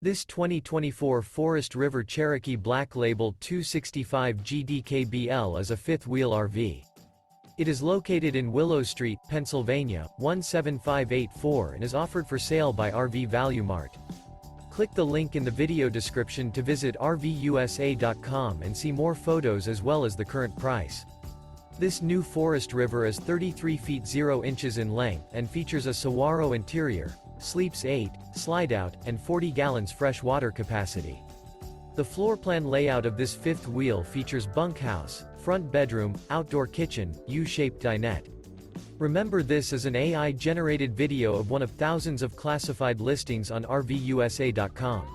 This 2024 Forest River Cherokee Black Label 265 GDKBL is a fifth-wheel RV. It is located in Willow Street, Pennsylvania, 17584 and is offered for sale by RV Value Mart. Click the link in the video description to visit RVUSA.com and see more photos as well as the current price. This new Forest River is 33 feet 0 inches in length and features a SAGUARO interior, sleeps 8, Slideout, and 40 gallons fresh water capacity. The floor plan layout of this fifth wheel features bunkhouse, front bedroom, outdoor kitchen, U-shaped dinette. Remember, this is an AI-generated video of one of thousands of classified listings on RVUSA.com.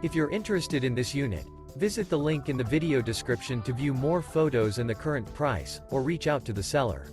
If you're interested in this unit, visit the link in the video description to view more photos and the current price, or reach out to the seller.